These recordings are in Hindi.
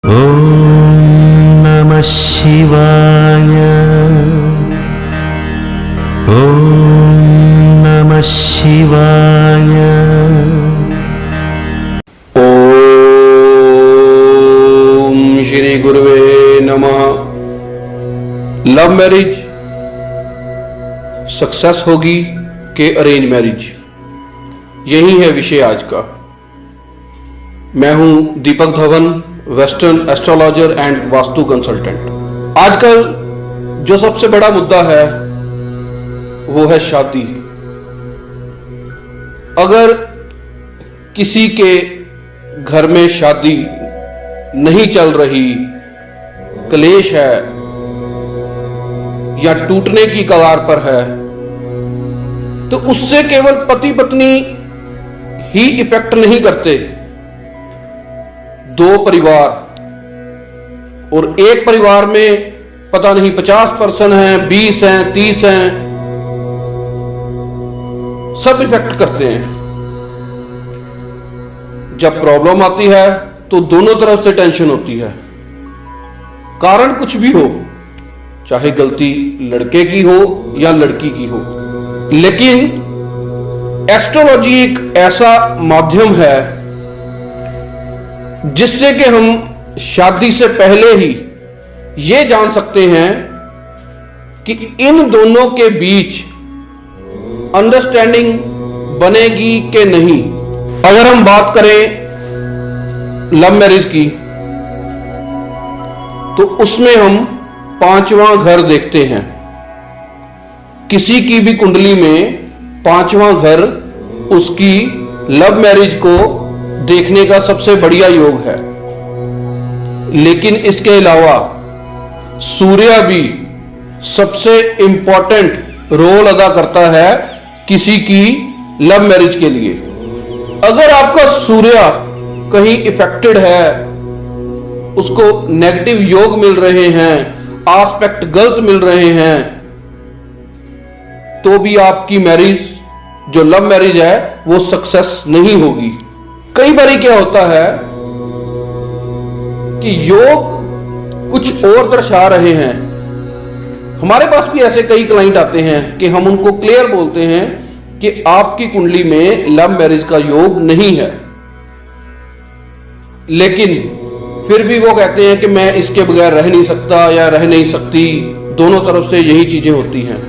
ओम नमः शिवाय। ओम नमः शिवाय। ओम श्री गुरुवे नमः। लव मैरिज सक्सेस होगी कि अरेंज मैरिज, यही है विषय आज का। मैं हूं Deepak Dhawan, western astrologer and vastu consultant. आजकल जो सबसे बड़ा मुद्दा है वो है शादी। अगर किसी के घर में शादी नहीं चल रही, क्लेश है या टूटने की कगार पर है, तो उससे केवल पति पत्नी ही इफेक्ट नहीं करते, दो परिवार और एक परिवार में पता नहीं 50% हैं, 20 हैं, 30 हैं, सब इफेक्ट करते हैं। जब प्रॉब्लम आती है तो दोनों तरफ से टेंशन होती है। कारण कुछ भी हो, चाहे गलती लड़के की हो या लड़की की हो, लेकिन एस्ट्रोलॉजी एक ऐसा माध्यम है जिससे कि हम शादी से पहले ही ये जान सकते हैं कि इन दोनों के बीच अंडरस्टैंडिंग बनेगी कि नहीं। अगर हम बात करें लव मैरिज की, तो उसमें हम 5वां घर देखते हैं। किसी की भी कुंडली में 5वां घर उसकी लव मैरिज को देखने का सबसे बढ़िया योग है। लेकिन इसके अलावा सूर्य भी सबसे इंपॉर्टेंट रोल अदा करता है किसी की लव मैरिज के लिए। अगर आपका सूर्य कहीं इफेक्टेड है, उसको नेगेटिव योग मिल रहे हैं, आस्पेक्ट गलत मिल रहे हैं, तो भी आपकी मैरिज जो लव मैरिज है वो सक्सेस नहीं होगी। कई बार क्या होता है कि योग कुछ और दर्शा रहे हैं। हमारे पास भी ऐसे कई क्लाइंट आते हैं कि हम उनको क्लियर बोलते हैं कि आपकी कुंडली में लव मैरिज का योग नहीं है, लेकिन फिर भी वो कहते हैं कि मैं इसके बगैर रह नहीं सकता या रह नहीं सकती। दोनों तरफ से यही चीजें होती हैं।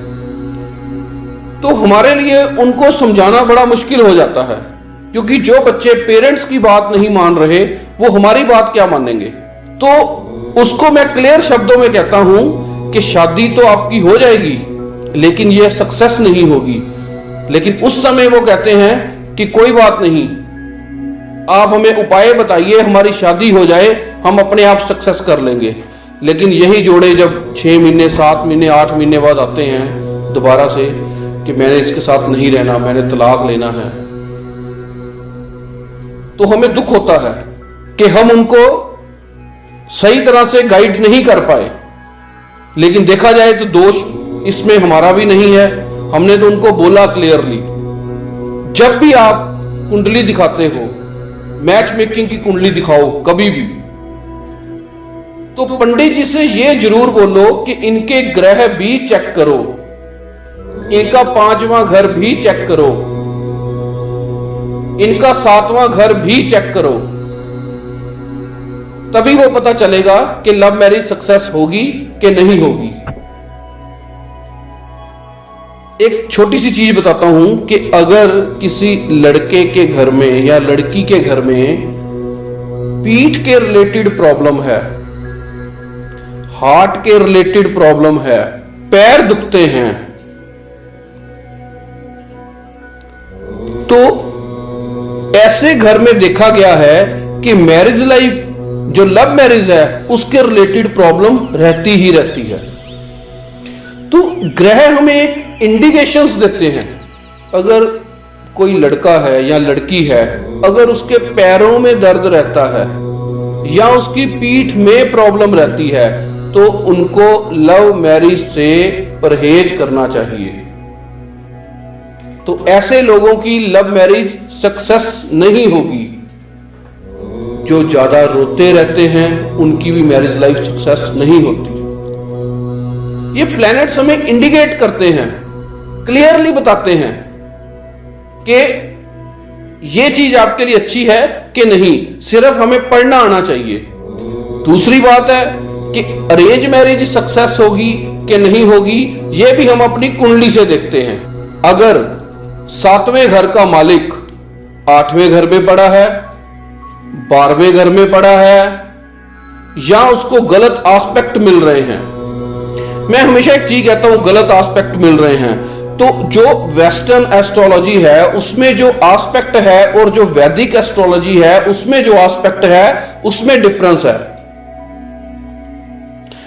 तो हमारे लिए उनको समझाना बड़ा मुश्किल हो जाता है, क्योंकि जो बच्चे पेरेंट्स की बात नहीं मान रहे वो हमारी बात क्या मानेंगे। तो उसको मैं क्लियर शब्दों में कहता हूं कि शादी तो आपकी हो जाएगी, लेकिन यह सक्सेस नहीं होगी। लेकिन उस समय वो कहते हैं कि कोई बात नहीं, आप हमें उपाय बताइए, हमारी शादी हो जाए, हम अपने आप सक्सेस कर लेंगे। लेकिन यही जोड़े जब 6 महीने, 7 महीने, 8 महीने बाद आते हैं दोबारा से कि मैंने इसके साथ नहीं रहना, मैंने तलाक लेना है, तो हमें दुख होता है कि हम उनको सही तरह से गाइड नहीं कर पाए। लेकिन देखा जाए तो दोष इसमें हमारा भी नहीं है, हमने तो उनको बोला क्लियरली। जब भी आप कुंडली दिखाते हो, मैच मेकिंग की कुंडली दिखाओ कभी भी, तो पंडित जी से ये जरूर बोलो कि इनके ग्रह भी चेक करो, इनका 5वां घर भी चेक करो, इनका 7वां घर भी चेक करो। तभी वो पता चलेगा कि लव मैरिज सक्सेस होगी कि नहीं होगी। एक छोटी सी चीज बताता हूं कि अगर किसी लड़के के घर में या लड़की के घर में पीठ के रिलेटेड प्रॉब्लम है, हार्ट के रिलेटेड प्रॉब्लम है, पैर दुखते हैं, तो ऐसे घर में देखा गया है कि मैरिज लाइफ जो लव मैरिज है उसके रिलेटेड प्रॉब्लम रहती ही रहती है। तो ग्रह हमें एक इंडिकेशंस देते हैं। अगर कोई लड़का है या लड़की है, अगर उसके पैरों में दर्द रहता है या उसकी पीठ में प्रॉब्लम रहती है, तो उनको लव मैरिज से परहेज करना चाहिए। तो ऐसे लोगों की लव मैरिज सक्सेस नहीं होगी। जो ज्यादा रोते रहते हैं उनकी भी मैरिज लाइफ सक्सेस नहीं होती। ये प्लैनेट्स हमें इंडिकेट करते हैं, क्लियरली बताते हैं कि ये चीज आपके लिए अच्छी है कि नहीं, सिर्फ हमें पढ़ना आना चाहिए। दूसरी बात है कि अरेंज मैरिज सक्सेस होगी कि नहीं होगी, ये भी हम अपनी कुंडली से देखते हैं। अगर 7वें घर का मालिक 8वें घर में पड़ा है, 12वें घर में पड़ा है, या उसको गलत एस्पेक्ट मिल रहे हैं, मैं हमेशा एक चीज कहता हूं, गलत एस्पेक्ट मिल रहे हैं, तो जो वेस्टर्न एस्ट्रोलॉजी है उसमें जो एस्पेक्ट है और जो वैदिक एस्ट्रोलॉजी है उसमें जो एस्पेक्ट है उसमें डिफरेंस है।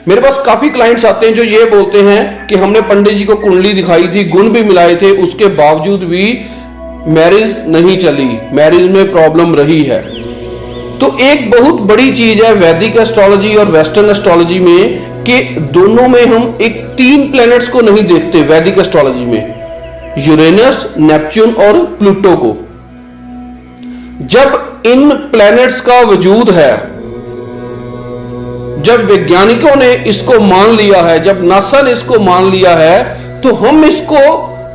मेरे पास काफी क्लाइंट्स आते हैं जो ये बोलते हैं कि हमने पंडित जी को कुंडली दिखाई थी, गुण भी मिलाए थे, उसके बावजूद भी मैरिज नहीं चली, मैरिज में प्रॉब्लम रही है। तो एक बहुत बड़ी चीज है वैदिक एस्ट्रोलॉजी और वेस्टर्न एस्ट्रोलॉजी में कि दोनों में हम एक 3 प्लैनेट्स को नहीं देखते। वैदिक एस्ट्रोलॉजी में यूरेनस, नेपच्यून और प्लूटो को। जब इन प्लैनेट्स का वजूद है, जब वैज्ञानिकों ने इसको मान लिया है, जब नासा ने इसको मान लिया है, तो हम इसको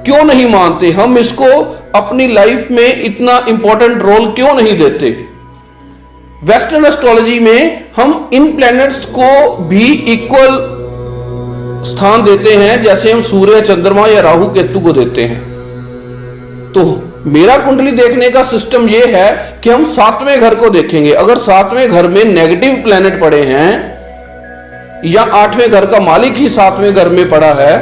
क्यों नहीं मानते, हम इसको अपनी लाइफ में इतना इंपॉर्टेंट रोल क्यों नहीं देते। वेस्टर्न एस्ट्रोलॉजी में हम इन प्लैनेट्स को भी इक्वल स्थान देते हैं जैसे हम सूर्य, चंद्रमा या राहु केतु को देते हैं। तो मेरा कुंडली देखने का सिस्टम यह है कि हम 7वें घर को देखेंगे। अगर 7वें घर में नेगेटिव प्लैनेट पड़े हैं, या 8वें घर का मालिक ही 7वें घर में पड़ा है,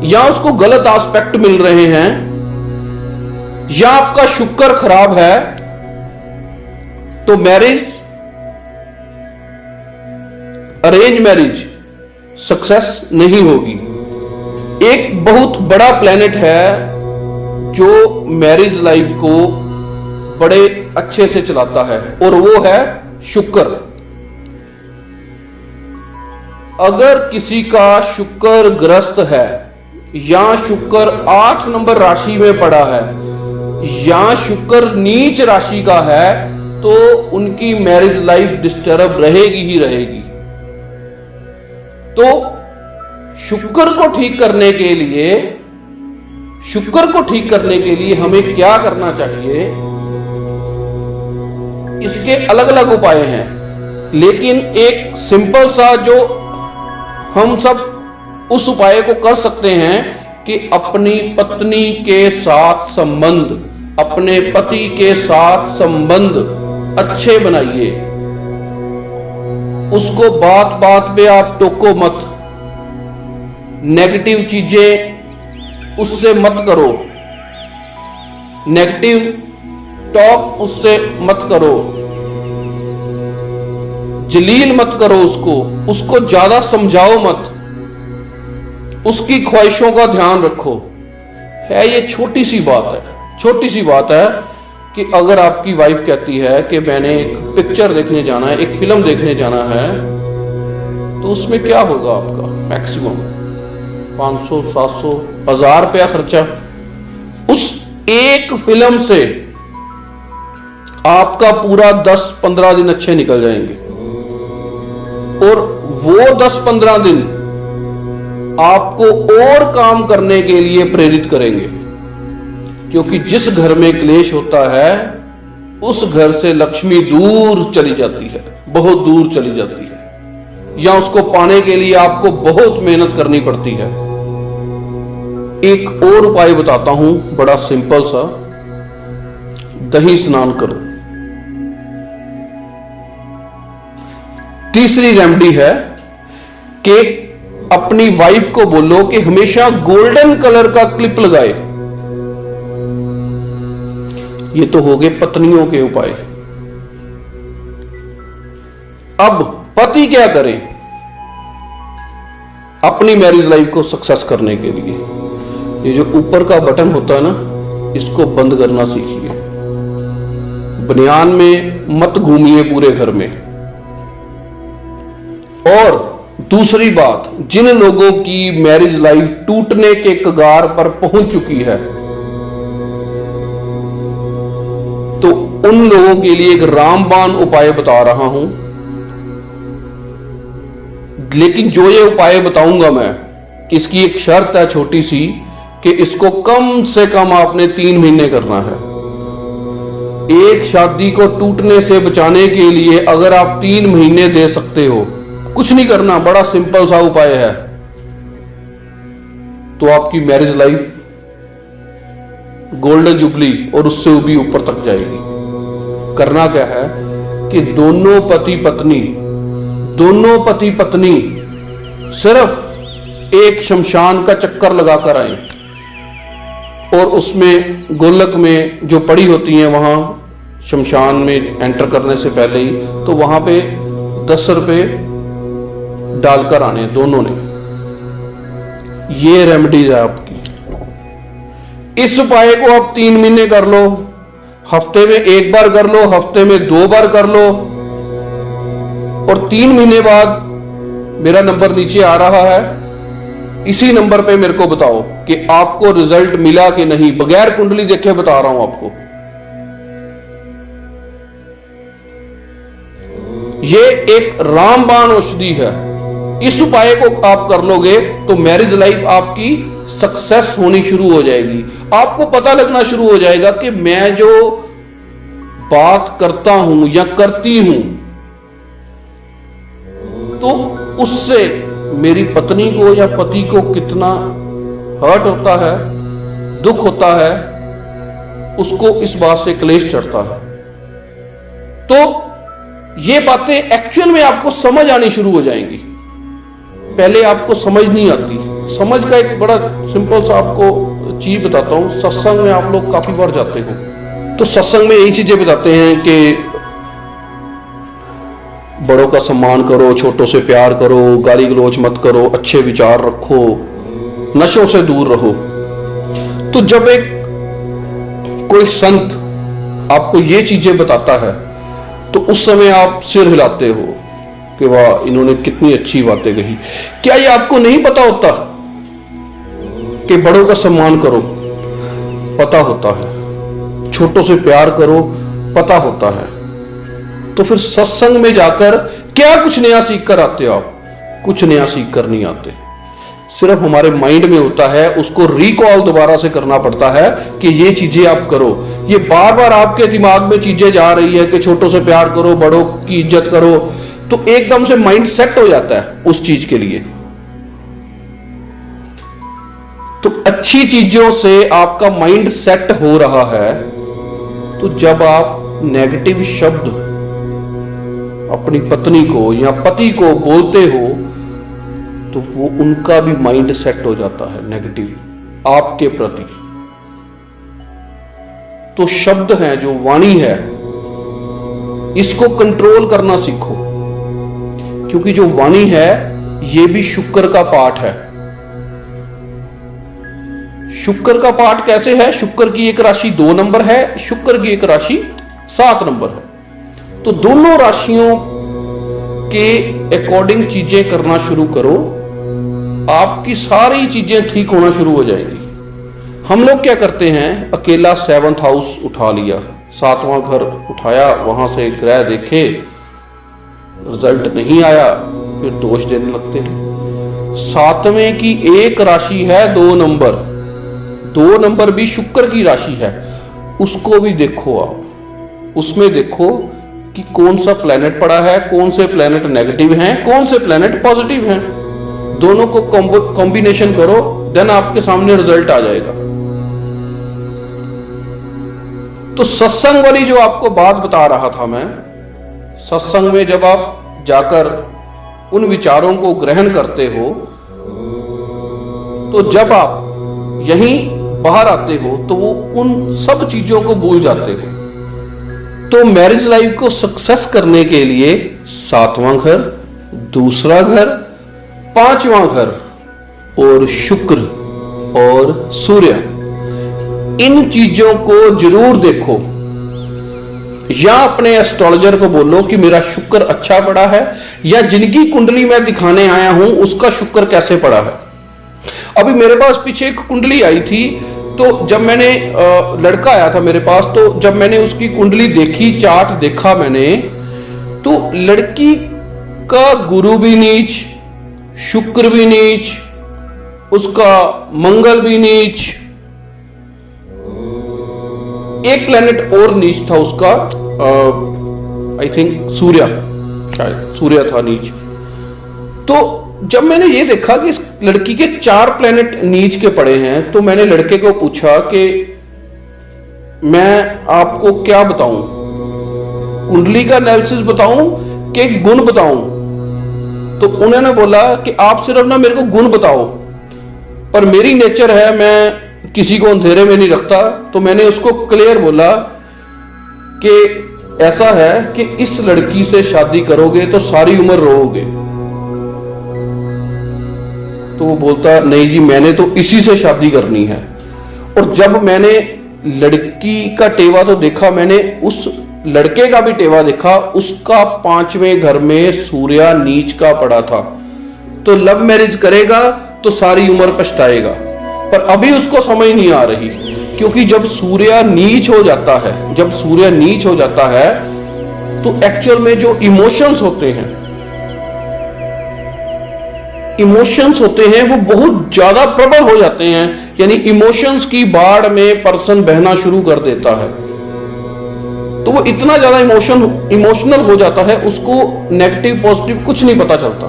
या उसको गलत एस्पेक्ट मिल रहे हैं, या आपका शुक्र खराब है, तो मैरिज, अरेंज मैरिज सक्सेस नहीं होगी। एक बहुत बड़ा प्लैनेट है जो मैरिज लाइफ को बड़े अच्छे से चलाता है और वो है शुक्र। अगर किसी का शुक्र ग्रस्त है, या शुक्र 8 नंबर राशि में पड़ा है, या शुक्र नीच राशि का है, तो उनकी मैरिज लाइफ डिस्टर्ब रहेगी ही रहेगी। तो शुक्र को ठीक करने के लिए, शुक्र को ठीक करने के लिए हमें क्या करना चाहिए, इसके अलग अलग उपाय हैं, लेकिन एक सिंपल सा जो हम सब उस उपाय को कर सकते हैं कि अपनी पत्नी के साथ संबंध, अपने पति के साथ संबंध अच्छे बनाइए। उसको बात बात पे आप टोको मत, नेगेटिव चीजें उससे मत करो, नेगेटिव टॉक उससे मत करो, जलील मत करो उसको ज्यादा समझाओ मत, उसकी ख्वाहिशों का ध्यान रखो। है ये छोटी सी बात है, छोटी सी बात है कि अगर आपकी वाइफ कहती है कि मैंने एक पिक्चर देखने जाना है, एक फिल्म देखने जाना है, तो उसमें क्या होगा आपका मैक्सिमम 500, 700, 1000 रुपया खर्चा। उस एक फिल्म से आपका पूरा 10-15 दिन अच्छे निकल जाएंगे, और वो 10-15 दिन आपको और काम करने के लिए प्रेरित करेंगे, क्योंकि जिस घर में क्लेश होता है उस घर से लक्ष्मी दूर चली जाती है, बहुत दूर चली जाती है, या उसको पाने के लिए आपको बहुत मेहनत करनी पड़ती है। एक और उपाय बताता हूं, बड़ा सिंपल सा, दही स्नान करो। तीसरी रेमेडी है कि अपनी वाइफ को बोलो कि हमेशा गोल्डन कलर का क्लिप लगाए। ये तो हो गए पत्नियों के उपाय। अब पति क्या करें अपनी मैरिज लाइफ को सक्सेस करने के लिए? ये जो ऊपर का बटन होता है ना, इसको बंद करना सीखिए। बनियान में मत घूमिए पूरे घर में। और दूसरी बात, जिन लोगों की मैरिज लाइफ टूटने के कगार पर पहुंच चुकी है, तो उन लोगों के लिए एक रामबाण उपाय बता रहा हूं। लेकिन जो ये उपाय बताऊंगा मैं, इसकी एक शर्त है छोटी सी, कि इसको कम से कम आपने 3 महीने करना है। एक शादी को टूटने से बचाने के लिए अगर आप 3 महीने दे सकते हो, कुछ नहीं करना, बड़ा सिंपल सा उपाय है, तो आपकी मैरिज लाइफ गोल्डन जुबली और उससे भी ऊपर तक जाएगी। करना क्या है कि दोनों पति पत्नी सिर्फ एक शमशान का चक्कर लगाकर आए, और उसमें गोलक में जो पड़ी होती हैं, वहां शमशान में एंटर करने से पहले ही, तो वहां पे 10 रुपए डालकर आने दोनों ने। ये रेमेडीज है आपकी। इस उपाय को आप 3 महीने कर लो, हफ्ते में 1 बार कर लो, हफ्ते में 2 बार कर लो, और 3 महीने बाद मेरा नंबर नीचे आ रहा है, इसी नंबर पे मेरे को बताओ कि आपको रिजल्ट मिला कि नहीं। बगैर कुंडली देखे बता रहा हूं आपको। ये एक रामबाण औषधि है। इस उपाय को आप कर लोगे तो मैरिज लाइफ आपकी सक्सेस होनी शुरू हो जाएगी। आपको पता लगना शुरू हो जाएगा कि मैं जो बात करता हूं या करती हूं, तो उससे मेरी पत्नी को या पति को कितना हर्ट होता है, दुख होता है, उसको इस बात से क्लेश चढ़ता है। तो ये बातें एक्चुअल में आपको समझ आनी शुरू हो जाएंगी। पहले आपको समझ नहीं आती। समझ का एक बड़ा सिंपल सा आपको चीज बताता हूं। सत्संग में आप लोग काफी बार जाते हो, तो सत्संग में यही चीजें बताते हैं कि बड़ों का सम्मान करो, छोटों से प्यार करो, गाली गलौज मत करो, अच्छे विचार रखो, नशों से दूर रहो। तो जब एक कोई संत आपको ये चीजें बताता है, तो उस समय आप सिर हिलाते हो कि वाह, इन्होंने कितनी अच्छी बातें कही। क्या ये आपको नहीं पता होता कि बड़ों का सम्मान करो? पता होता है। छोटों से प्यार करो, पता होता है। तो फिर सत्संग में जाकर क्या कुछ नया सीख कर आते हो आप? कुछ नया सीख कर नहीं आते। सिर्फ हमारे माइंड में होता है, उसको रिकॉल दोबारा से करना पड़ता है कि ये चीजें आप करो। ये बार बार आपके दिमाग में चीजें जा रही है कि छोटों से प्यार करो, बड़ों की इज्जत करो, तो एकदम से माइंड सेट हो जाता है उस चीज के लिए। तो अच्छी चीजों से आपका माइंड सेट हो रहा है, तो जब आप नेगेटिव शब्द अपनी पत्नी को या पति को बोलते हो, तो वो उनका भी माइंड सेट हो जाता है नेगेटिव आपके प्रति। तो शब्द है, जो वाणी है, इसको कंट्रोल करना सीखो, क्योंकि जो वाणी है ये भी शुक्र का पाठ है। शुक्र का पाठ कैसे है? शुक्र की एक राशि 2 नंबर है, शुक्र की एक राशि 7 नंबर है। तो दोनों राशियों के अकॉर्डिंग चीजें करना शुरू करो, आपकी सारी चीजें ठीक होना शुरू हो जाएंगी। हम लोग क्या करते हैं, अकेला 7th हाउस उठा लिया, 7वां घर उठाया, वहां से ग्रह देखे, रिजल्ट नहीं आया, फिर दोष देने लगते हैं। 7वें की एक राशि है 2 नंबर, 2 नंबर भी शुक्र की राशि है, उसको भी देखो आप। उसमें देखो कि कौन सा प्लेनेट पड़ा है, कौन से प्लेनेट नेगेटिव हैं, कौन से प्लेनेट पॉजिटिव हैं। दोनों को कॉम्बिनेशन करो, देन आपके सामने रिजल्ट आ जाएगा। तो सत्संग वाली जो आपको बात बता रहा था मैं, सत्संग में जब आप जाकर उन विचारों को ग्रहण करते हो, तो जब आप यहीं बाहर आते हो, तो वो उन सब चीजों को भूल जाते हो। तो मैरिज लाइफ को सक्सेस करने के लिए 7वां घर, दूसरा घर, 5वां घर और शुक्र और सूर्य, इन चीजों को जरूर देखो, या अपने एस्ट्रोलॉजर को बोलो कि मेरा शुक्र अच्छा पड़ा है, या जिनकी कुंडली मैं दिखाने आया हूं उसका शुक्र कैसे पड़ा है। अभी मेरे पास पीछे एक कुंडली आई थी, तो जब मैंने लड़का आया था मेरे पास, तो जब मैंने उसकी कुंडली देखी, चार्ट देखा मैंने, तो लड़की का गुरु भी नीच, शुक्र भी नीच, उसका मंगल भी नीच, एक प्लेनेट और नीच था उसका, आई थिंक सूर्य, शायद सूर्य था नीच। तो जब मैंने ये देखा कि इस लड़की के 4 प्लेनेट नीच के पड़े हैं, तो मैंने लड़के को पूछा कि मैं आपको क्या बताऊं, कुंडली का एनालिसिस बताऊं कि गुण बताऊं? तो उन्होंने बोला कि आप सिर्फ ना मेरे को गुण बताओ, पर मेरी नेचर है, मैं किसी को अंधेरे में नहीं रखता। तो मैंने उसको क्लियर बोला कि ऐसा है कि इस लड़की से शादी करोगे तो सारी उम्र रोओगे। तो वो बोलता नहीं जी, मैंने तो इसी से शादी करनी है। और जब मैंने लड़की का टेवा तो देखा, मैंने उस लड़के का भी टेवा देखा, उसका 5वें घर में सूर्य नीच का पड़ा था। तो लव मैरिज करेगा तो सारी उम्र पछताएगा, पर अभी उसको समझ नहीं आ रही, क्योंकि जब सूर्य नीच हो जाता है, जब सूर्य नीच हो जाता है तो एक्चुअल में जो इमोशंस होते हैं वो बहुत ज्यादा प्रबल हो जाते हैं। यानी इमोशंस की बाढ़ में पर्सन बहना शुरू कर देता है। तो वो इतना ज्यादा इमोशनल हो जाता है, उसको नेगेटिव पॉजिटिव कुछ नहीं पता चलता।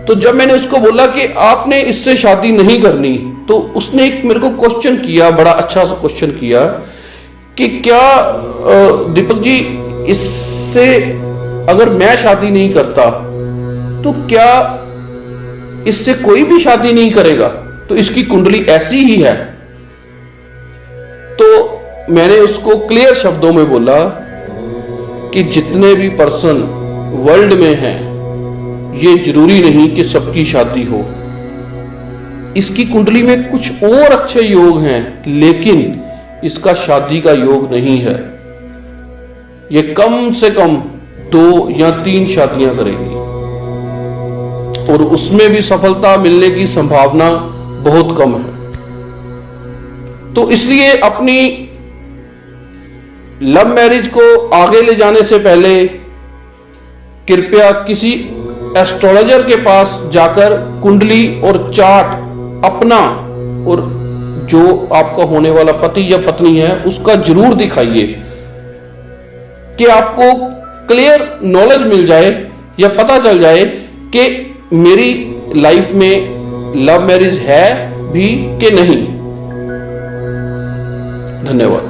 तो जब मैंने उसको बोला कि आपने इससे शादी नहीं करनी, तो उसने एक मेरे को क्वेश्चन किया, बड़ा अच्छा सा क्वेश्चन किया कि क्या दीपक जी, इससे अगर मैं शादी नहीं करता तो क्या इससे कोई भी शादी नहीं करेगा? तो इसकी कुंडली ऐसी ही है। तो मैंने उसको क्लियर शब्दों में बोला कि जितने भी पर्सन वर्ल्ड में हैं, ये जरूरी नहीं कि सबकी शादी हो। इसकी कुंडली में कुछ और अच्छे योग हैं, लेकिन इसका शादी का योग नहीं है। ये कम से कम 2 या 3 शादियां करेगी, और उसमें भी सफलता मिलने की संभावना बहुत कम है। तो इसलिए अपनी लव मैरिज को आगे ले जाने से पहले कृपया किसी एस्ट्रोलॉजर के पास जाकर कुंडली और चार्ट अपना और जो आपका होने वाला पति या पत्नी है उसका जरूर दिखाइए, कि आपको क्लियर नॉलेज मिल जाए या पता चल जाए कि मेरी लाइफ में लव मैरिज है भी कि नहीं। धन्यवाद।